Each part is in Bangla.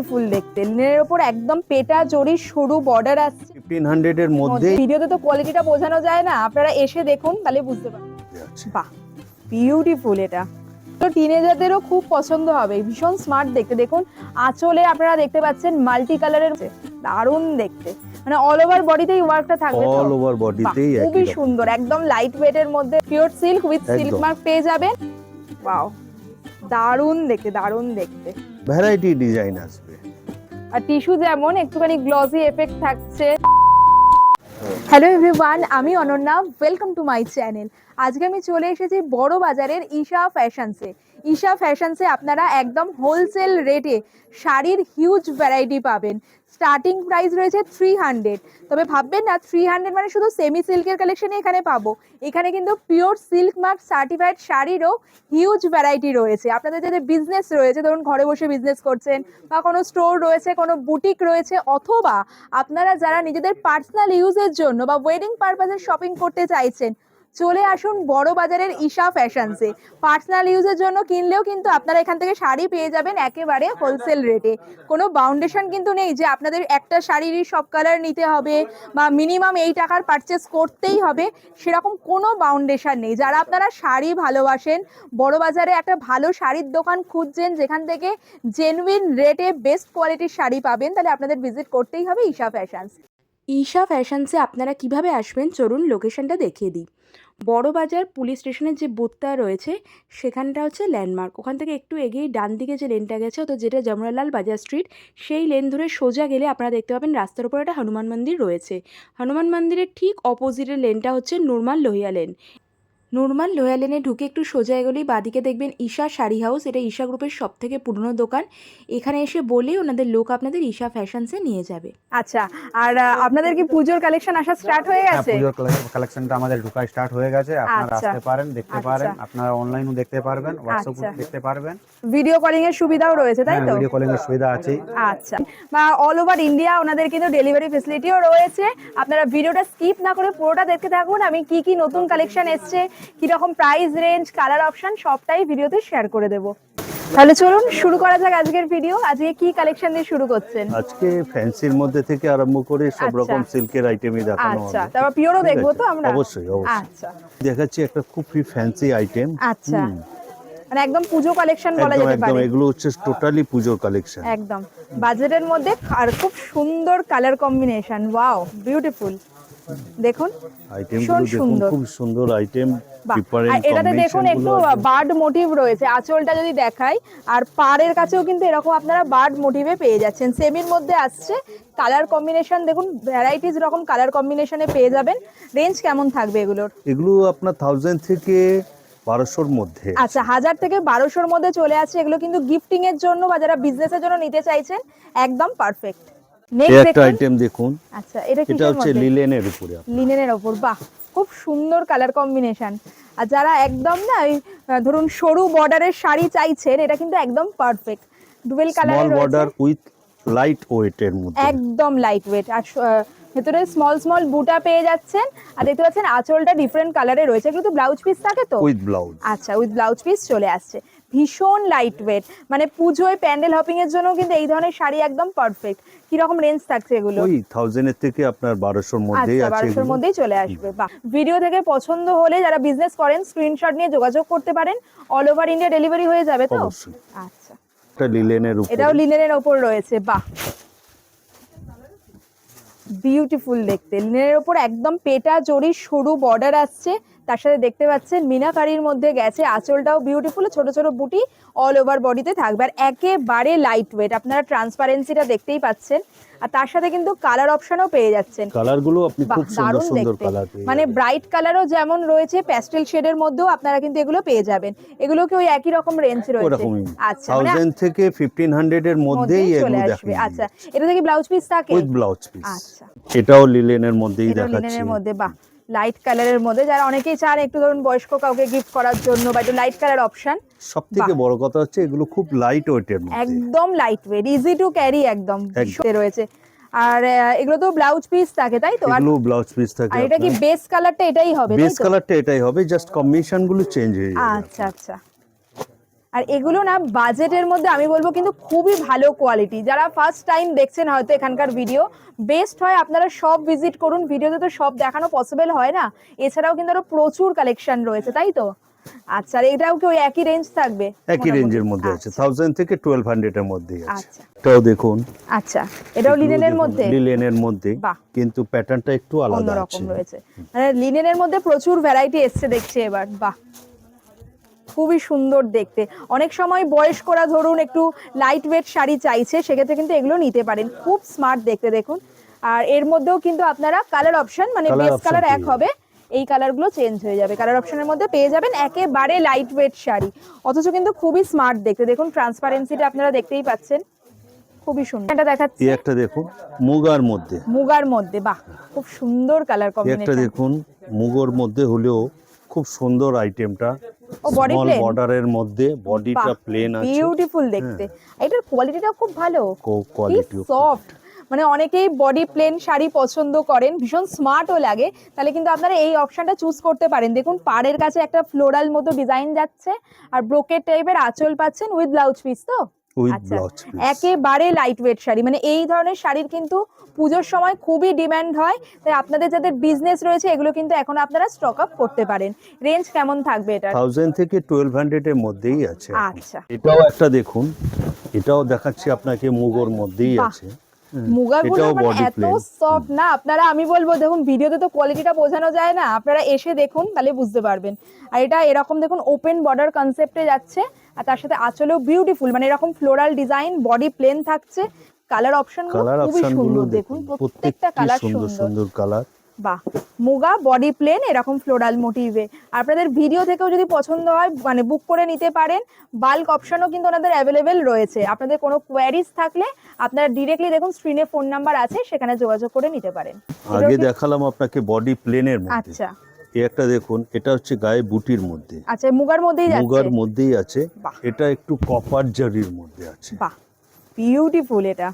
ফুল দেখতে লিনেনের উপর একদম পেটা জড়ি সরু বর্ডার আছে 1500 এর মধ্যে। ভিডিওতে তো কোয়ালিটিটা বোঝানো যায় না, আপনারা এসে দেখুন তাহলে বুঝতে পারবেন। বাহ, বিউটিফুল। এটা তো টিনেজারদেরও খুব পছন্দ হবে, ভীষণ স্মার্ট দেখতে। দেখুন আঁচলে আপনারা দেখতে পাচ্ছেন মাল্টি কালারের, দারুণ দেখতে, মানে অল ওভার বডিতেই ওয়ার্কটা থাকবে, অল ওভার বডিতেই খুবই সুন্দর, একদম লাইট ওয়েট এর মধ্যে pure silk with silk mark পেয়ে যাবেন। ওয়াও, দারুণ দেখতে, দারুণ দেখতে। ভ্যারাইটি ডিজাইন আসবে, আর টিস্যু যেমন একটুখানি গ্লসি এফেক্ট থাকছে। হ্যালো এভরিওয়ান, আমি Ananya, welcome to my channel. আজকে আমি চলে এসেছি বড় বাজারের ঈশা ফ্যাশনসে। ঈশা ফ্যাশনসে আপনারা একদম হোলসেল রেটে শাড়ির হিউজ ভ্যারাইটি পাবেন। স্টার্টিং প্রাইস রয়েছে 300, তবে ভাববেন না 300 মানে শুধু সেমি সিল্কের কালেকশনই এখানে পাবো। এখানে কিন্তু পিওর সিল্ক মার্ক সার্টিফাইড শাড়িরও হিউজ ভ্যারাইটি রয়েছে। আপনাদের যাদের বিজনেস রয়েছে, ধরুন ঘরে বসে বিজনেস করছেন, বা কোনো স্টোর রয়েছে, কোনো বুটিক রয়েছে, অথবা আপনারা যারা নিজেদের পার্সোনাল ইউজের জন্য বা ওয়েডিং পারপাসে শপিং করতে চাইছেন, চলে আসুন বড় বাজারের ঈশা ফ্যাশনসে। পার্সোনাল ইউজের জন্য কিনলেও কিন্তু আপনারা এখান থেকে শাড়ি পেয়ে যাবেন একেবারে হোলসেল রেটে। কোনো বাউন্ডেশন কিন্তু নেই যে আপনাদের একটা শাড়িরই সব কালার নিতে হবে বা মিনিমাম এই টাকার পারচেস করতেই হবে, সেরকম কোনো বাউন্ডেশন নেই। যারা আপনারা শাড়ি ভালোবাসেন, বড় বাজারে একটা ভালো শাড়ির দোকান খুঁজছেন যেখান থেকে জেনুইন রেটে বেস্ট কোয়ালিটির শাড়ি পাবেন, তাহলে আপনাদের ভিজিট করতেই হবে ঈশা ফ্যাশনস। ঈশা ফ্যাশনসে আপনারা কিভাবে আসবেন চলুন লোকেশনটা দেখিয়ে দিই। বড়বাজার পুলিশ স্টেশনের যে বুথটা রয়েছে সেখানটা হচ্ছে ল্যান্ডমার্ক। ওখান থেকে একটু এগিয়ে ডান দিকে যে লেনটা গেছে, তো যেটা জমরালাল বাজার স্ট্রিট, সেই লেন ধরে সোজা গেলে আপনারা দেখতে পাবেন রাস্তার উপর একটা হনুমান মন্দির রয়েছে। হনুমান মন্দিরের ঠিক অপোজিটের লেনটা হচ্ছে নুরমাল লোহিয়া লেন। নুরমাল লোহিয়া লেনে ঢুকে একটু সোজা এগোলেই বাদিকে দেখবেন ঈশা শাড়ি হাউস। এটা ঈশা গ্রুপের সব থেকে পুরনো দোকান। এখানে এসে বলেই ওনাদের লোক আপনাদের ঈশা ফ্যাশনসে নিয়ে যাবে। আচ্ছা, আর আপনাদের কি পুজোর কালেকশন আসা স্টার্ট হয়ে গেছে? পুজোর কালেকশনটা আমাদের ঢোকা স্টার্ট হয়ে গেছে। আপনারা আসতে পারেন, দেখতে পারেন, আপনারা অনলাইনেও দেখতে পারবেন, হোয়াটসঅ্যাপে দেখতে পারবেন। ভিডিও কলিং এর সুবিধাও রয়েছে, তাই তো? ভিডিও কলিং এর সুবিধা আছে। আচ্ছা, বা অল ওভার ইন্ডিয়া ওনাদের কিন্তু ডেলিভারি ফ্যাসিলিটিও রয়েছে। আপনারা ভিডিওটা স্কিপ না করে পুরোটা দেখতে থাকুন। আমি কি কি নতুন কালেকশন এসছে, কি রকম প্রাইস রেঞ্জ, কালার অপশন সবটাই ভিডিওতে শেয়ার করে দেব। তাহলে চলুন শুরু করা যাক আজকের ভিডিও। আজকে কি কালেকশন দিয়ে শুরু করছেন? আজকে ফ্যান্সির মধ্যে থেকে আরম্ভ করে সব রকম সিল্কের আইটেমই দেখানো হবে। আচ্ছা, তারপর পিওরও দেখবো তো আমরা? অবশ্যই অবশ্যই। আচ্ছা, দেখাচ্ছি একটা খুব ফ্যান্সি আইটেম। আচ্ছা, মানে একদম পুজো কালেকশন বলা যেতে পারে। এগুলো হচ্ছে টোটালি পুজোর কালেকশন, একদম বাজেটের মধ্যে, আর খুব সুন্দর কালার কম্বিনেশন। Wow, beautiful. দেখুন আইটেমগুলো দেখুন, খুব সুন্দর আইটেম। আর এটাতে দেখুন একটু বার্ড মোটিভ রয়েছে, আঁচলটা যদি দেখাই, আর পাড়ের কাছেও কিন্তু এরকম আপনারা বার্ড মোটিভে পেয়ে যাচ্ছেন। সেমির মধ্যে আসছে। কালার কম্বিনেশন দেখুন, ভ্যারাইটিস রকম কালার কম্বিনেশনে পেয়ে যাবেন। রেঞ্জ কেমন থাকবে এগুলোর? এগুলো আপনার 1000 থেকে 1200-র মধ্যে। আচ্ছা, 1000 থেকে 1200-র মধ্যে চলে আসছে। এগুলো কিন্তু গিফটিং এর জন্য বা যারা বিজনেসের জন্য নিতে চাইছেন একদম পারফেক্ট। নেক্সট একটা আইটেম দেখুন। আচ্ছা, এটা হচ্ছে লিনেনের উপরে। লিনেনের উপর, বাহ, খুব সুন্দর কালার কম্বিনেশন। আর যারা একদম না ধরুন সরু বর্ডারের শাড়ি চাইছেন, এটা কিন্তু একদম পারফেক্ট। ডুয়েল কালারের স্মল রয়েছে, বর্ডার উইথ লাইট ওয়েটের মধ্যে, একদম লাইট ওয়েট। আর ভেতরে স্মল স্মল বুটা পেয়ে যাচ্ছেন। আর দেখতে পাচ্ছেন আঁচলটা ডিফারেন্ট কালারে রয়েছে। এগুলো তো ব্লাউজ পিস থাকে তো? With blouse. আচ্ছা, উইথ ব্লাউজ পিস চলে আসছে। ভীষণ লাইট ওয়েট, মানে পুজোয় প্যান্ডেল হপিং এর জন্য কিন্তু এই ধরনের শাড়ি একদম পারফেক্ট। কি রকম রেঞ্জ থাকছে এগুলো? ওই 1000 এর থেকে আপনার 1200-র মধ্যেই আছে। 1200-র মধ্যেই চলে আসবে। বাহ, ভিডিও থেকে পছন্দ হলে যারা বিজনেস করেন স্ক্রিনশট নিয়ে যোগাযোগ করতে পারেন। অল ওভার ইন্ডিয়া ডেলিভারি হয়ে যাবে তো? অবশ্যই। আচ্ছা, এটা লিনেনের উপর, এটাও লিনেনের উপর রয়েছে। বাহ, বিউটিফুল দেখতে। লিনেনের উপর একদম পেটা জড়ি সরু বর্ডার আসছে, তার সাথে দেখতে পাচ্ছেন মিনাকারির মধ্যে গেছে। আঁচলটাও বিউটিফুল, ছোট ছোট বুটি অল ওভার বডিতে থাকবে। আর একেবারে লাইট ওয়েট, আপনারা ট্রান্সপারেন্সিটা দেখতেই পাচ্ছেন। আর তার সাথে কিন্তু কালার অপশনও পেয়ে যাচ্ছেন। কালারগুলো আপনি খুব সুন্দর সুন্দর কালার পেয়ে মানে ব্রাইট কালারও যেমন রয়েছে, প্যাস্টেল শেডের মধ্যেও আপনারা কিন্তু এগুলো পেয়ে যাবেন। এগুলো কি ওই একই রকম রেঞ্জ রয়েছে? আচ্ছা, 1000 থেকে 1500-এর মধ্যেই চলে এগুলো আসবে। আচ্ছা, এটা থেকে ব্লাউজ পিস থাকে? With blouse piece. আচ্ছা, এটাও লিনেনের মধ্যেই দেখাচ্ছি। লিনেনের মধ্যে, বাহ, লাইট কালারের মধ্যে। যারা অনেকেই চান একটু ধরুন বয়স্ক কাউকে গিফট করার জন্য, বা একটু লাইট কালার অপশন। সবথেকে বড় কথা হচ্ছে এগুলো খুব লাইট ওয়েটের মধ্যে, একদম light weight, easy to carry, একদম রয়েছে। আর এগুলো তো ব্লাউজ পিস থাকে, তাই তো? এগুলো ব্লাউজ পিস থাকে। আর এটা কি বেস কালারটা এটাই হবে? বেস কালারটা এটাই হবে, জাস্ট কম্বিনেশন গুলো চেঞ্জ হয়ে যাবে। আচ্ছা আচ্ছা, আর এগুলো না বাজেটের মধ্যে আমি বলবো কিন্তু খুবই ভালো কোয়ালিটি। যারা ফার্স্ট টাইম দেখছেন হয়তো এখানকার ভিডিও, বেস্ট হয় আপনারা সব ভিজিট করুন। ভিডিওতে তো সব দেখানো পসিবল হয় না, এছাড়াও কিন্তু আরো প্রচুর কালেকশন রয়েছে, তাই তো? আচ্ছা, আর এটাও কি ওই একই রেঞ্জ থাকবে? একই রেঞ্জের মধ্যে আছে, আচ্ছা। 1000 থেকে 1200 এর মধ্যেই আছে। আচ্ছা এটাও দেখুন, আচ্ছা, এটাও লিনেনের মধ্যে? লিনেনের মধ্যে, বাহ, কিন্তু প্যাটার্নটা একটু আলাদা অন্যরকম আছে। রয়েছে। মানে লিনেনের মধ্যে প্রচুর ভ্যারাইটি এসছে দেখছি এবার। বাহ, খুবই সুন্দর দেখতে। অনেক সময় বয়স্করা ধরুন একটু লাইট ওয়েট শাড়ি চাইছে, সেক্ষেত্রে কিন্তু এগুলো নিতে পারেন। খুব স্মার্ট দেখতে দেখুন। আর এর মধ্যেও কিন্তু আপনারা কালার অপশন, মানে Colour বেস option কালার এক পেয়ে হবে, এই কালারগুলো চেঞ্জ হয়ে যাবে। কালার অপশনের মধ্যে পেয়ে যাবেন একেবারে লাইট ওয়েট শাড়ি, অথচ কিন্তু খুবই স্মার্ট দেখতে দেখুন। ট্রান্সপারেন্সিটা আপনারা দেখতেই পাচ্ছেন, খুবই সুন্দর। এটা দেখাচ্ছি এই একটা দেখুন মুগার মধ্যে, মুগার মধ্যে। বাহ, খুব সুন্দর কালার এই একটা কম্বিনেশন। দেখুন মুগোর মধ্যে হলেও খুব সুন্দর আইটেমটা। ও, body স্মল plain? বর্ডারের মধ্যে, বডিটা প্লেন আছে, বিউটিফুল দেখতে। এটার কোয়ালিটিটা খুব ভালো, কোয়ালিটি সফট। মানে অনেকেই বডি প্লেন শাড়ি পছন্দ করেন, ভীষণ স্মার্টও লাগে, তাহলে কিন্তু আপনারা এই অপশনটা চুজ করতে পারেন। দেখুন পাড়ের কাছে একটা ফ্লোরাল মতো ডিজাইন যাচ্ছে, আর ব্রোকেট টাইপের আঁচল পাচ্ছেন উইথ ব্লাউজ পিস। তো উইথ আচ্ছা, ব্লাউজ পিস। একেবারে লাইট ওয়েট শাড়ি, মানে এই ধরনের শাড়ির কিন্তু পুজোর সময় খুবই ডিমান্ড হয়, তাই আপনাদের যাদের বিজনেস রয়েছে এগুলো কিন্তু এখন আপনারা স্টক আপ করতে পারেন। রেঞ্জ কেমন থাকবে এটা? 1000 থেকে 1200 এর মধ্যেই আছে। আচ্ছা, এটাও একটা দেখুন, এটাও দেখাচ্ছি আপনাকে মুগোর মধ্যেই বাহ। আছে। মুগাগুলো এটাও মানে body এত plain। সফট না, আপনারা, আমি বলবো দেখুন ভিডিওতে তো কোয়ালিটিটা বোঝানো যায় না, আপনারা এসে দেখুন তাহলে বুঝতে পারবেন। আর এটা এরকম দেখুন ওপেন বর্ডার কনসেপ্টে যাচ্ছে, আর তার সাথে আঁচলেও বিউটিফুল, মানে এরকম ফ্লোরাল ডিজাইন, বডি প্লেন থাকছে। কালার অপশনগুলো কালার খুবই অপশনগুলো সুন্দর দেখুন, দেখুন, প্রত্যেকটা প্রত্যেকটি কালার সুন্দর সুন্দর। সুন্দর কালার। বাহ, মুগা বডি প্লেন এরকম ফ্লোরাল মোটিভে। আপনাদের ভিডিও থেকেও যদি পছন্দ হয় মানে বুক করে নিতে পারেন। বাল্ক অপশনও কিন্তু ওনাদের অ্যাভেলেবেল রয়েছে। আপনাদের কোনো কোয়ারিজ থাকলে আপনারা ডিরেক্টলি দেখুন স্ক্রিনে ফোন নাম্বার আছে, সেখানে যোগাযোগ করে নিতে পারেন। আগে দেখালাম আপনাকে বডি প্লেনের মধ্যে। আচ্ছা এই একটা দেখুন, এটা হচ্ছে গায়ে বুটির মধ্যে, আচ্ছা, মুগার মধ্যেই যাচ্ছে। মুগার মধ্যেই আছে। বাহ। এটা একটু কপার জারির মধ্যে আছে। বাহ, বিউটিফুল। এটা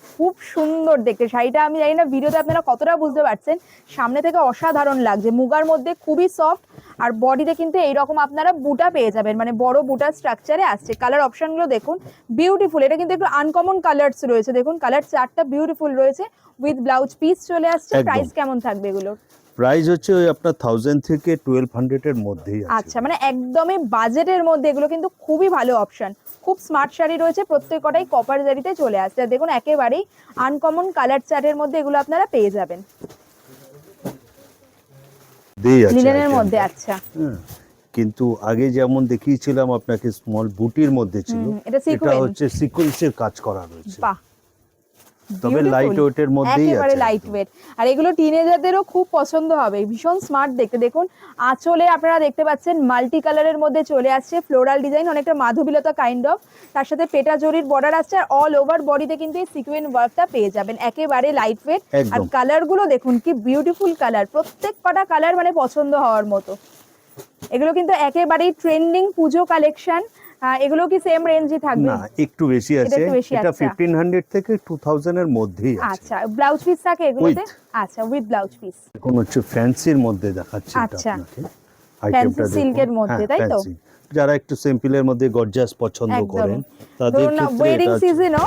খুব সুন্দর দেখতে শাড়িটা। আমি জানি না ভিডিওতে আপনারা কতটা বুঝতে পারছেন, সামনে থেকে অসাধারণ লাগছে। মুগার মধ্যে খুবই সফট, আর বডিতে কিন্তু এইরকম আপনারা বুটা পেয়ে যাবেন, মানে বড় বুটা স্ট্রাকচারে আসছে। কালার অপশনগুলো দেখুন বিউটিফুল। এটা কিন্তু একটু আনকমন কালারস রয়েছে, দেখুন কালার চারটা বিউটিফুল রয়েছে, উইথ ব্লাউজ পিস চলে আসছে। একদম। প্রাইস কেমন থাকবে এগুলো? প্রাইস হচ্ছে ওই আপনার 1000 থেকে 1200 এর মধ্যেই আছে। আচ্ছা, মানে একদমই বাজেটের মধ্যে এগুলো কিন্তু খুবই ভালো অপশন। খুব স্মার্ট শাড়ি রয়েছে, প্রত্যেকটাই কপার জারিতে চলে আসছে। আর দেখুন একেবারেই আনকমন কালার চার্টের মধ্যে এগুলো আপনারা পেয়ে যাবেন। লিনেনের মধ্যে। আচ্ছা, কিন্তু আগে যেমন দেখিয়েছিলাম আপনাকে স্মল বুটির মধ্যে ছিল, এটা এটা সিকোয়েন্স। হচ্ছে সিকোয়েন্সের কাজ করা রয়েছে। বাহ, তবে লাইট ওয়েটের মধ্যেই একেবারে আছে। Light weight. আর এগুলো টিনেজারদেরও খুব পছন্দ হবে, ভীষণ স্মার্ট দেখতে। দেখুন আঁচলে আপনারা দেখতে পাচ্ছেন মাল্টি কালারের মধ্যে চলে আসছে ফ্লোরাল ডিজাইন, অনেকটা মাধবীলতা কাইন্ড অফ। তার সাথে পেটা জরির বর্ডার আসছে, আর অল ওভার বডিতে কিন্তু এই সিকোয়েন্স ওয়ার্কটা পেয়ে যাবেন। একেবারে লাইট ওয়েট। আর একদম। কালারগুলো দেখুন কি বিউটিফুল কালার, প্রত্যেক কটা কালার মানে পছন্দ হওয়ার মতো। এগুলো কিন্তু একেবারেই ট্রেন্ডিং পুজো কালেকশন। এগুলো কি সেম রেঞ্জে থাকবে? না, একটু বেশি আছে। একটু বেশি, এটা আচ্ছা। 1500 থেকে 2000 এর মধ্যেই আছে। আচ্ছা, ব্লাউজ পিস থাকে এগুলোতে? With। আচ্ছা, উইথ ব্লাউজ পিস। এখন হচ্ছে ফ্যান্সির মধ্যে দেখাচ্ছি এটা আচ্ছা। আপনাকে। আইটেমটা দেখুন। সিল্কের মধ্যে, তাই তো? fancy। যারা একটু সিম্পলের মধ্যে গর্জিয়াস পছন্দ করেন তাদের ধরুন ক্ষেত্রে ওয়েডিং এটা সিজনও,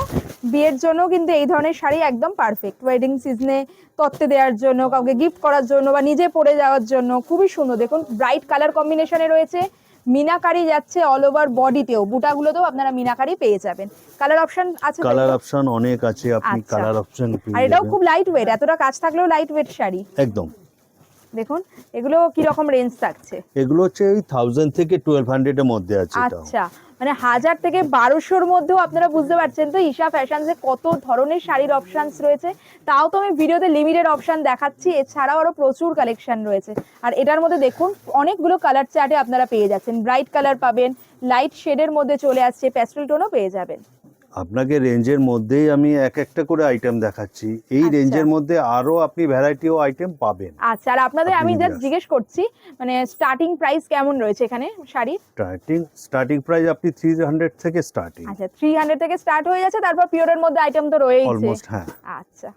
বিয়ের জন্য কিন্তু এই ধরনের শাড়ি একদম পারফেক্ট। ওয়েডিং সিজনে তত্ত্বে দেওয়ার জন্য, কাউকে গিফট করার জন্য, বা নিজে পরে যাওয়ার জন্য খুবই সুন্দর। দেখুন ব্রাইট কালার কম্বিনেশনে রয়েছে, মিনাকারি যাচ্ছে অল ওভার বডিতেও, বুটাগুলোতেও আপনারা মিনাকারি পেয়ে যাবেন। কালার অপশন আছে? কালার অপশন অনেক আছে, আপনি আচ্ছা। কালার অপশন আর এটাও খুব লাইট ওয়েট, এতটা কাজ থাকলেও লাইট ওয়েট শাড়ি। একদম। দেখুন এগুলো কি রকম রেঞ্জ থাকছে? এগুলো হচ্ছে ওই 1000 থেকে 1200 এর মধ্যে আছে। এটাও আচ্ছা, মানে 1000 থেকে 1200-র মধ্যেও আপনারা বুঝতে পারছেন তো ঈশা ফ্যাশনসে কত ধরনের শাড়ির অপশনস রয়েছে। তাও তো আমি ভিডিওতে লিমিটেড অপশন দেখাচ্ছি, এছাড়াও আরো প্রচুর কালেকশন রয়েছে। আর এটার মধ্যে দেখুন অনেকগুলো কালার চার্টে আপনারা পেয়ে যাচ্ছেন। ব্রাইট কালার পাবেন, লাইট শেডের মধ্যে চলে আসছে, প্যাস্টেল টোনও পেয়ে যাবেন। আপনাকে রেঞ্জের মধ্যেই আমি এক একটা করে আইটেম দেখাচ্ছি। এই আচ্ছা। রেঞ্জের মধ্যে আরো আপনি ভ্যারাইটি ও আইটেম পাবেন। আচ্ছা, আর আপনাদের আপনি আমি যদি জাস্ট আসেন। জিজ্ঞেস করছি মানে স্টার্টিং প্রাইস কেমন রয়েছে এখানে শাড়ির? স্টার্টিং প্রাইস আপনি 300 থেকে স্টার্টিং। আচ্ছা, 300 থেকে স্টার্ট হয়ে যাচ্ছে, তারপর পিওরের মধ্যে আইটেম তো রয়েছে অলমোস্ট, হ্যাঁ। আচ্ছা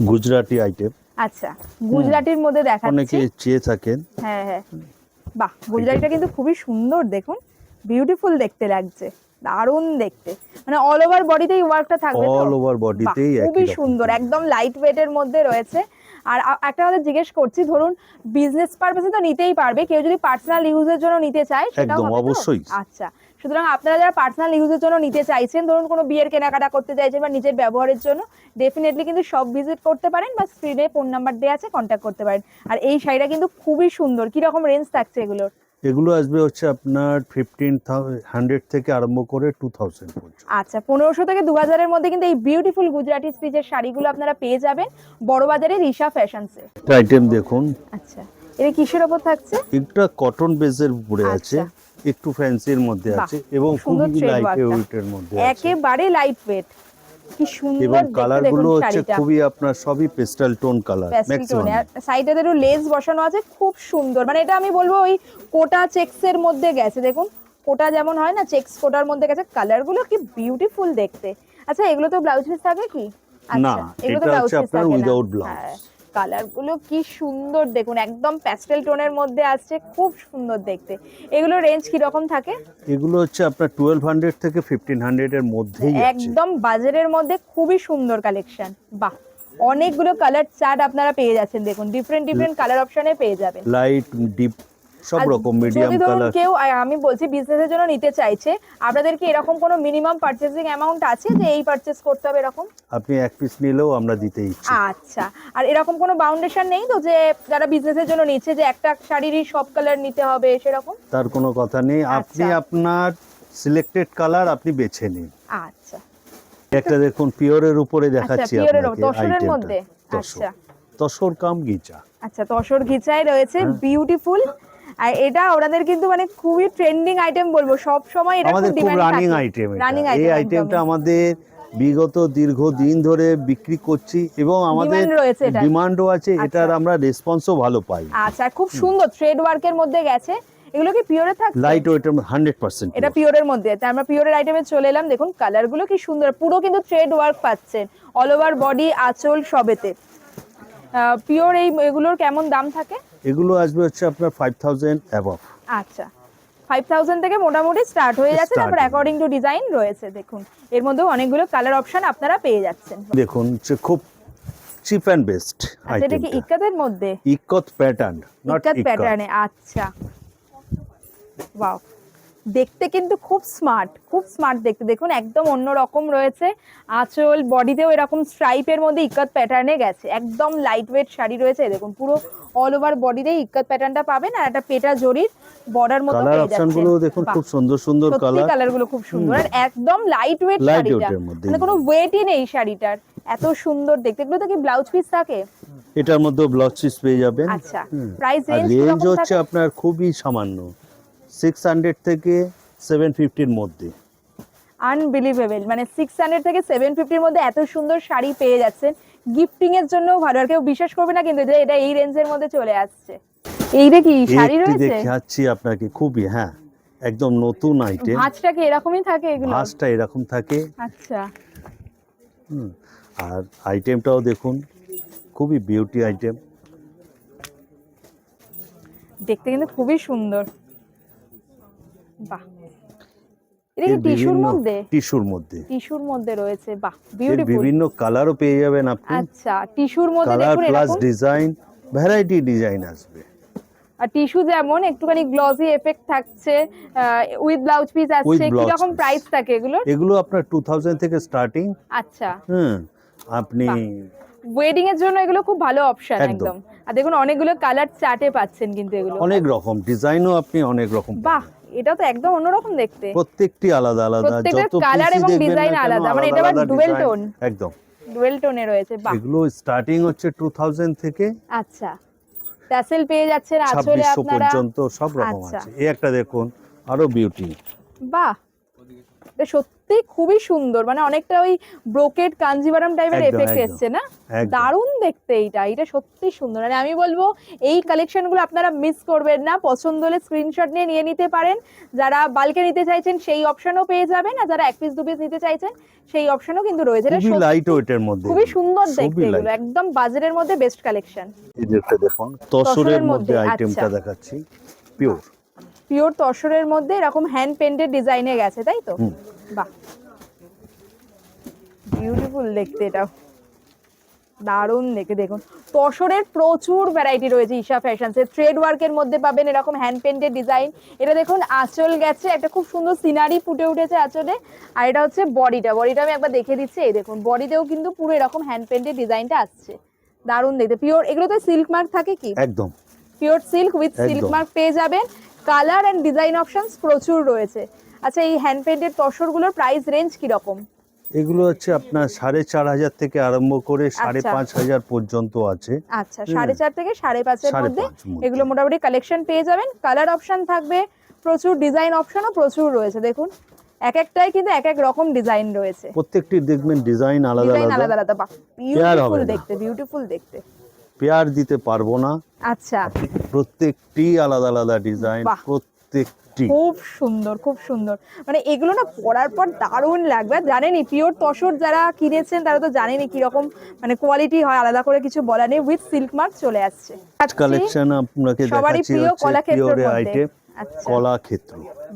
গুজরাটি আইটেম আচ্ছা, গুজরাটির মধ্যে দেখাচ্ছি। অনেকে চেয়ে থাকেন। হ্যাঁ হ্যাঁ, বাহ, গুজরাটিটা কিন্তু খুবই সুন্দর। দেখুন বিউটিফুল দেখতে লাগছে, দারুণ দেখতে, মানে অল ওভার বডিতেই ওয়ার্কটা থাকবে তো? অল ওভার বডিতেই বাহ, খুবই সুন্দর, একদম লাইট ওয়েটের মধ্যে রয়েছে। আর একটা কথা জিজ্ঞেস করছি, ধরুন বিজনেস পারপাসে তো নিতেই পারবে, কেউ যদি পার্সোনাল ইউজের জন্য নিতে চায় সেটাও একদম হবে তো? অবশ্যই। আচ্ছা, সুতরাং আপনারা যারা পার্সোনাল ইউজের জন্য নিতে চাইছেন, ধরুন কোনো বিয়ের কেনাকাটা করতে চাইছেন বা নিজের ব্যবহারের জন্য, ডেফিনেটলি কিন্তু সব ভিজিট করতে পারেন বা স্ক্রিনে ফোন নাম্বার দেওয়া আছে, কন্ট্যাক্ট করতে পারেন। আর এই শাড়িটা কিন্তু খুবই সুন্দর। কি রকম রেঞ্জ থাকছে এগুলোর? এগুলো আসবে হচ্ছে আপনার 1500 থেকে আরম্ভ করে 2000 পর্যন্ত। আচ্ছা, 1500 থেকে 2000 এর মধ্যে কিন্তু এই বিউটিফুল গুজরাটি স্টিচের শাড়িগুলো আপনারা পেয়ে যাবেন বড়বাজারের ঈশা ফ্যাশনসে। একটা আইটেম দেখুন, আচ্ছা, এটা কিসের উপর থাকছে? একটা কটন বেসের উপরে আছে, আচ্ছা। একটু ফ্যান্সির মধ্যে বাহ, আছে এবং সুন্দর খুবই thread লাইট workটা। ওয়েটের মধ্যে আছে একেবারে লাইট ওয়েট, কি সুন্দর এবং দেখতে কালার দেখুন গুলো হচ্ছে শাড়িটা। খুবই আপনার সবই পেস্টাল টোন কালার প্যাস্টেল টোনে, ম্যাক্সিমাম। আর সাইডে একটু লেস বসানো আছে, খুব সুন্দর। মানে এটা আমি বলবো ওই কোটা চেকস এর মধ্যে গেছে, দেখুন কোটা যেমন হয় না, চেকস কোটার মধ্যে গেছে। কালার গুলো কি বিউটিফুল দেখতে। আচ্ছা, এগুলো তো ব্লাউজ পিস থাকে কি? না, এগুলো তো এটা ব্লাউজ হচ্ছে পিস আপনার থাকে না। Without blouse. হ্যাঁ, কালার গুলো কি সুন্দর দেখুন, একদম প্যাস্টেল টোনের মধ্যে আসছে, খুব সুন্দর দেখতে। এগুলো রেঞ্জ কি রকম থাকে? এগুলো হচ্ছে আপনার 1200 থেকে 1500 এর মধ্যেই আছে। একদম বাজারের মধ্যে খুবই সুন্দর কালেকশন। বাহ, অনেকগুলো কালার চার্ট আপনারা পেয়ে যাচ্ছেন, দেখুন ডিফারেন্ট কালার অপশনে পেয়ে যাবেন। লাইট ডিপ সব আর রকম মিডিয়াম যদি ধরুন কালার। কেউ, আমি বলছি বিজনেসের জন্য নিতে চাইছে, আপনাদের কি এরকম কোনো মিনিমাম পারচেজিং অ্যামাউন্ট আছে যে এই পারচেজ করতে হবে এরকম? আপনি এক পিস নিলেও আমরা দিতে ইচ্ছি। আচ্ছা, আর এরকম কোনো বাউন্ডেশন নেই তো যে যারা বিজনেসের জন্য নিচ্ছে যে একটা শাড়িরই সব কালার নিতে হবে সেরকম? তার কোনো কথা নেই, আপনি আচ্ছা। আপনার সিলেক্টেড কালার আপনি বেছে নিন। আচ্ছা, একটা দেখুন পিওরের উপরে দেখাচ্ছি পিওরের আপনাকে তসরের আইটেমটা। মধ্যে। তসর আচ্ছা তসর কাম গিচা। আচ্ছা, তসর ঘিচাই রয়েছে, বিউটিফুল। আর এটা ওনাদের কিন্তু মানে খুবই ট্রেন্ডিং আইটেম বলবো, সব সময় এটা আমাদের খুব খুব ডিমান্ড রানিং থাকে। আইটেম। রানিং এই আইটেম, আইটেমটা আমাদের বিগত দীর্ঘদিন ধরে বিক্রি করছি এবং আমাদের Demand রয়েছে এটার। ডিমান্ডও আছে, আচ্ছা। এটার আমরা রেসপন্সও ভালো পাই। আচ্ছা, খুব সুন্দর থ্রেড ওয়ার্কের মধ্যে গেছে। এগুলো কি পিওরে থাকছে? লাইট ওয়েটের 100%। এটা পিওরের মধ্যে, তাই আমরা পিওরের আইটেমে চলে এলাম। দেখুন কালারগুলো কি সুন্দর, পুরো কিন্তু থ্রেড ওয়ার্ক পাচ্ছেন অল ওভার বডি, আঁচল সবেতে। পিওর এগুলোর কেমন দাম থাকে? এগুলো আসবে হচ্ছে আপনার 5000 অ্যাবভ। আচ্ছা, 5000 থেকে মোটামুটি স্টার্ট হয়ে যাচ্ছে, তারপর Starting। অ্যাকর্ডিং টু ডিজাইন রয়েছে। দেখুন এর মধ্যেও অনেকগুলো কালার অপশন আপনারা পেয়ে যাচ্ছেন। দেখুন হচ্ছে খুব চিপ অ্যান্ড বেস্ট আচ্ছা, এটা কি আইটেম। ইক্কাতের মধ্যে? ইকত প্যাটার্ন, নট ইক্কাত ইকত প্যাটার্নে। আচ্ছা, ওয়াও, দেখতে কিন্তু খুব স্মার্ট দেখতে। দেখুন একদম অন্য রকম রয়েছে, আঁচল বডিতেও এরকম স্ট্রাইপের মধ্যে ইক্কাত প্যাটার্নে গেছে, একদম লাইট ওয়েট শাড়ি রয়েছে। দেখুন পুরো অল ওভার বডিতে ইক্কাত প্যাটার্নটা পাবেন, আর একটা পেটা জরির বর্ডার মতো কালার পেয়ে অপশন যাচ্ছেন। গুলো দেখুন খুব সুন্দর সুন্দর সত্যি কালার। কালার গুলো খুব সুন্দর, আর একদম লাইট ওয়েট Light শাড়িটা, weight এর মধ্যে। মানে কোনো ওয়েটই নেই শাড়িটার, এত সুন্দর দেখতে। এগুলো তো কি ব্লাউজ পিস থাকে? এটার মধ্যে ব্লাউজ পিস পেয়ে যাবেন। আচ্ছা, প্রাইস আর রেঞ্জ রেঞ্জ হচ্ছে আপনার খুবই সামান্য, 600 থেকে 750 এর মধ্যে। আনবিলিভেবল, মানে 600 থেকে 750 এর মধ্যে এত সুন্দর শাড়ি পেয়ে যাচ্ছেন। গিফটিং এর জন্য ভালো, আর কেউ বিশ্বাস করবে না কিন্তু যে এটা এই রেঞ্জের মধ্যে চলে আসছে। এইটা কি শাড়ি একটি রয়েছে? দেখাচ্ছি আপনাকে, খুবই হ্যাঁ একদম নতুন আইটেম। ভাঁজটা কি এরকমই থাকে এগুলো? ভাঁজটা এরকম থাকে। আচ্ছা, আর আইটেমটাও দেখুন খুবই বিউটি আইটেম, দেখতে কিন্তু খুবই সুন্দর। বাহ, এটা কি টিস্যুর মধ্যে? টিস্যুর মধ্যে রয়েছে, বাহ বিউটিফুল। বিভিন্ন কালারও পেয়ে যাবেন আপনি। আচ্ছা, টিস্যুর মধ্যে কালার দেখুন প্লাস এরকম, ডিজাইন, ভ্যারাইটি ডিজাইন আসবে। আর টিস্যু যেমন একটুখানি গ্লসি এফেক্ট থাকছে, উইথ ব্লাউজ পিস আছে। With কি blouse রকম piece। প্রাইস থাকে এগুলোর? এগুলো আপনার 2000 থেকে স্টার্টিং। আচ্ছা, আপনি ওয়েডিং এর জন্য এগুলো খুব ভালো অপশন একদম। একদম। আর দেখুন অনেকগুলো কালার চার্টে পাচ্ছেন কিন্তু এগুলো। অনেক রকম ডিজাইনও আপনি অনেক রকম বাহ, এটা তো একদম অন্যরকম দেখতে। প্রত্যেকটি আলাদা আলাদা, প্রত্যেকটার যত কালার পিসই এবং দেখবেন না ডিজাইন কেন, আলাদা, মানে এটা আবার আলাদা ডুয়েল design। টোন। একদম ডুয়েল টোনে রয়েছে, বাহ। এগুলো স্টার্টিং হচ্ছে 2000 থেকে আচ্ছা, ট্যাসেল পেয়ে যাচ্ছেন আঁচলে 2600 আপনারা। পর্যন্ত সব রকম আচ্ছা। আছে। এই একটা দেখুন আরো বিউটি। বাহ, এটা সত্যি খুবই সুন্দর, মানে অনেকটা ওই ব্রোকেড কাঞ্জিভারাম টাইপের একদম, এফেক্ট একদম, এসছে না? একদম। দারুণ দেখতে এটা সত্যি সুন্দর। মানে আমি বলবো এই কালেকশনগুলো আপনারা মিস করবেন না। পছন্দ হলে স্ক্রিনশট নিয়ে নিতে পারেন। যারা বাল্কে নিতে চাইছেন সেই অপশনও পেয়ে যাবেন, আর যারা এক পিস দু পিস নিতে চাইছেন সেই অপশনও কিন্তু রয়েছে। এটা খুবই সত্যি লাইট ওয়েটের মধ্যে, খুবই সুন্দর খুবই দেখতে, এগুলো light। একদম বাজারের মধ্যে বেস্ট কালেকশন। এই যে একটা দেখুন তসরের মধ্যে মধ্যে, আইটেমটা আচ্ছা। দেখাচ্ছি, পিওর। পিওর তসরের মধ্যে এরকম হ্যান্ড পেন্টেড ডিজাইনে গেছে, তাই তো? হুম। বাহ, বিউটিফুল দেখতে, এটাও দারুণ দেখে। দেখুন তসরের প্রচুর ভ্যারাইটি রয়েছে ঈশা ফ্যাশনসে। থ্রেড ওয়ার্কের মধ্যে পাবেন এরকম হ্যান্ড পেন্টেড ডিজাইন। এটা দেখুন আঁচল গেছে, একটা খুব সুন্দর সিনারি ফুটে উঠেছে আঁচলে। আর এটা হচ্ছে বডিটা আমি একবার দেখে দিচ্ছি। এই দেখুন বডিতেও কিন্তু পুরো এরকম হ্যান্ড পেন্টেড ডিজাইনটা আসছে, দারুণ দেখতে। পিওর, এগুলোতে সিল্ক মার্ক থাকে কি? একদম পিওর সিল্ক উইথ সিল্ক একদম। মার্ক পেয়ে যাবেন। কালার এন্ড ডিজাইন অপশনস প্রচুর রয়েছে। আচ্ছা, এই হ্যান্ড পেন্টেড তসরগুলোর প্রাইস রেঞ্জ কি রকম? এগুলো হচ্ছে আপনার 4,500 থেকে আরম্ভ করে 5,500 পর্যন্ত আছে। আচ্ছা, 4.5 থেকে 5.5 মধ্যে 5.5 এগুলো মোটামুটি কালেকশন পেয়ে যাবেন। কালার অপশন থাকবে প্রচুর, ডিজাইন অপশনও প্রচুর রয়েছে। দেখুন এক একটাই কিন্তু এক এক রকম ডিজাইন রয়েছে, প্রত্যেকটি দেখবেন ডিজাইন আলাদা ডিজাইন আলাদা আলাদা। আলাদা। বাহ, পেয়ার হবে বিউটিফুল না। দেখতে, বিউটিফুল দেখতে। পেয়ার দিতে পারবো না, আচ্ছা, প্রত্যেকটি আলাদা আলাদা ডিজাইন, বাহ। প্রত্যেকটি খুব সুন্দর, খুব সুন্দর। মানে এগুলো না পরার পর দারুণ লাগবে। আর জানেনই পিওর তসর যারা কিনেছেন তারা তো জানেনই কিরকম মানে কোয়ালিটি হয়, আলাদা করে কিছু বলা নেই। উইথ সিল্ক মার্ক চলে আসছে। কালেকশন আপনাকে সবারই দেখাচ্ছি প্রিয় হচ্ছে কলাক্ষেত্রের পিওর মধ্যে। আইটেম, আচ্ছা, কলাক্ষেত্র।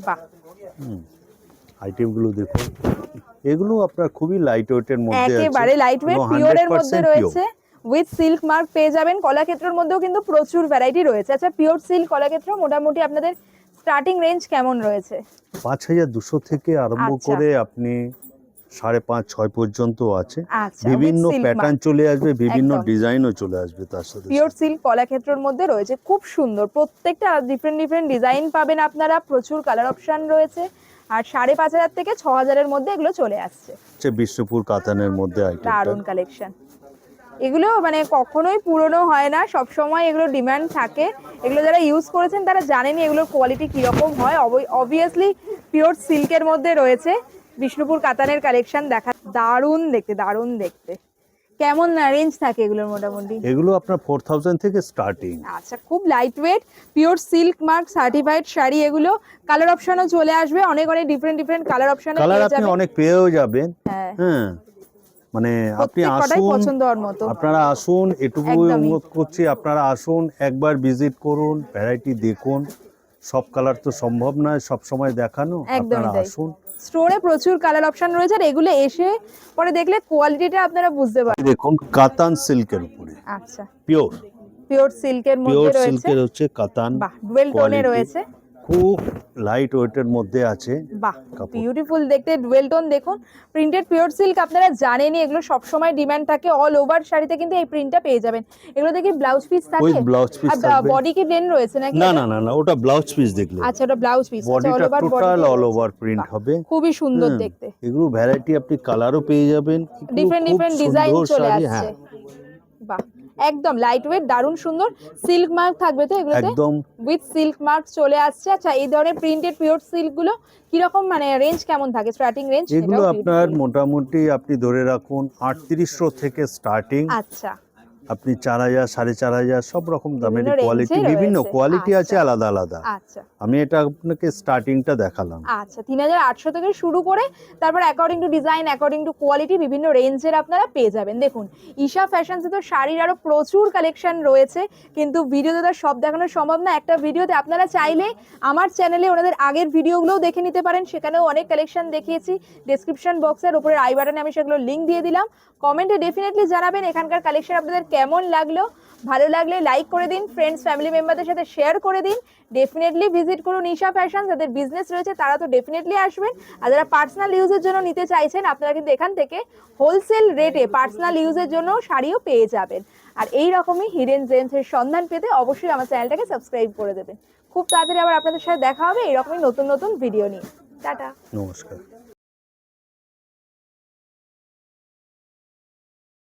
বাহ, আইটেমগুলো দেখুন, এগুলো আপনার খুবই লাইট ওয়েটের মধ্যে আছে, একেবারে লাইট ওয়েট পিওরের মধ্যে রয়েছে। উইথ সিল্ক মার্ক পেয়ে যাবেন। কলাক্ষেত্রের মধ্যেও কিন্তু প্রচুর ভ্যারাইটি রয়েছে। আচ্ছা, পিওর সিল্ক কলাক্ষেত্র মোটামুটি আপনাদের স্টার্টিং রেঞ্জ কেমন রয়েছে? 5,200 থেকে আরম্ভ আচ্ছা। করে আপনি 5,500-6 পর্যন্ত আছে। আচ্ছা, বিভিন্ন with silk প্যাটার্ন mark। চলে আসবে, বিভিন্ন একদম। ডিজাইনও চলে আসবে তার সাথে। পিওর সিল্ক কলাক্ষেত্রের মধ্যে রয়েছে, খুব সুন্দর। প্রত্যেকটা ডিফারেন্ট ডিফারেন্ট ডিজাইন পাবেন আপনারা, প্রচুর কালার অপশন রয়েছে। আর 5,500 থেকে 6,000-এর মধ্যে এগুলো চলে আসছে। হচ্ছে বিষ্ণুপুর কাতানের মধ্যে আইটেমটা। দারুণ কালেকশন। এগুলো মানে কখনোই পুরনো হয় না, সব সময় এগুলো ডিমান্ড থাকে। এগুলো যারা ইউজ করেছেন তারা জানেনই এগুলোর কোয়ালিটি কিরকম হয়। অবভিয়াসলি পিওর সিল্কের মধ্যে রয়েছে বিষ্ণুপুর কাতানের কালেকশন। দেখা দারুণ দেখতে, দারুণ দেখতে। কেমন রেঞ্জ থাকে এগুলোর মোটামুটি? এগুলো আপনার 4,000 থেকে স্টার্টিং। আচ্ছা, খুব light weight pure silk mark certified sari এগুলো। কালার অপশনও চলে আসবে, অনেক অনেক different different colour option colour আপনি অনেক পেয়েও যাবেন। হ্যাঁ, হ্যাঁ, মানে আপনি প্রত্যেকটাই আসুন, পছন্দ হওয়ার মতো। আপনারা আসুন, এটুকু একদমই। অনুরোধ করছি, আপনারা আসুন, একবার ভিজিট করুন, ভ্যারাইটি দেখুন। সব কালার তো সম্ভব নয় সব সময় দেখানো, একদমই আপনারা তাই। আসুন। স্টোরে প্রচুর কালার অপশন রয়েছে, আর এগুলো এসে পরে দেখলে কোয়ালিটিটা আপনারা বুঝতে পারবেন। দেখুন কাতান সিল্কের উপরে, আচ্ছা, পিওর পিওর সিল্কের মধ্যে পিওর রয়েছে। সিল্কের হচ্ছে কাতান। বাহ, ডুয়েল টোনে quality, রয়েছে। খুব লাইট ওয়েটের মধ্যে আছে। বাহ, কাপড়। বিউটিফুল দেখতে, ডুয়েল টোন। দেখুন প্রিন্টেড পিওর সিল্ক আপনারা জানেনই এগুলো সব সময় ডিমান্ড থাকে। অল ওভার শাড়িতে কিন্তু এই প্রিন্টটা পেয়ে যাবেন। এগুলো দেখি ব্লাউজ পিস থাকে, উইথ ব্লাউজ পিস থাকবে। বডি কি প্লেন রয়েছে নাকি? না না না না, ওটা ব্লাউজ পিস দেখলে। আচ্ছা, ওটা ব্লাউজ পিস। বডিটা টোটাল অল ওভার প্রিন্ট হবে। খুবই সুন্দর হুম, দেখতে। এগুলো ভ্যারাইটি আপনি কালারও পেয়ে যাবেন, এগুলো ডিফারেন্ট খুব ডিফারেন্ট ডিজাইন সুন্দর চলে শাড়ি। আসছে। হ্যাঁ, বাহ, একদম লাইট ওয়েট, দারুণ সুন্দর। সিল্ক মার্ক থাকবে তো এগুলোতে? একদম। উইথ সিল্ক মার্ক চলে আসছে। আচ্ছা, এই ধরনের প্রিন্টেড পিওর সিল্ক গুলো কিরকম মানে রেঞ্জ কেমন থাকে, স্টার্টিং রেঞ্জ? এগুলো আপনার মোটামুটি আপনি ধরে রাখুন 3,800 থেকে স্টার্টিং। আচ্ছা, আপনি 4,000, 4,500 সব রকম দামের বিভিন্ন কোয়ালিটি, range এ বিভিন্ন রয়েছে। কোয়ালিটি আছে, আচ্ছা। আলাদা আলাদা। আচ্ছা, আমি এটা আপনাকে স্টার্টিংটা দেখালাম। আচ্ছা, 3,800 থেকে শুরু করে তারপর according to design, according to quality বিভিন্ন রেঞ্জের আপনারা পেয়ে যাবেন। দেখুন ঈশা ফ্যাশনসে তো শাড়ির আরো প্রচুর কালেকশন রয়েছে, কিন্তু ভিডিওতে তো সব দেখানো সম্ভব না একটা ভিডিওতে। আপনারা চাইলে আমার চ্যানেলে ওনাদের আগের ভিডিওগুলোও দেখে নিতে পারেন, সেখানেও অনেক কালেকশন দেখিয়েছি। ডেসক্রিপশন বক্সের উপরে আই বাটনে আমি সেগুলো লিঙ্ক দিয়ে দিলাম। কমেন্টে ডেফিনেটলি জানাবেন এখানকার কালেকশন আপনাদের কেমন লাগলো। ভালো লাগলে লাইক করে দিন, ফ্রেন্ডস ফ্যামিলি মেম্বারদের সাথে শেয়ার করে দিন। ডেফিনেটলি ভিজিট করুন ঈশা ফ্যাশন। যাদের বিজনেস রয়েছে তারা তো ডেফিনেটলি আসবেন, আর যারা পার্সোনাল ইউজের জন্য নিতে চাইছেন আপনারা কিন্তু এখান থেকে হোলসেল রেটে পার্সোনাল ইউজের জন্য শাড়িও পেয়ে যাবেন। আর এই রকমই হিডেন জেমসের সন্ধান পেতে অবশ্যই আমার চ্যানেলটাকে সাবস্ক্রাইব করে দেবেন। খুব তাড়াতাড়ি আবার আপনাদের সাথে দেখা হবে এইরকমই নতুন নতুন ভিডিও নিয়ে। টাটা, নমস্কার।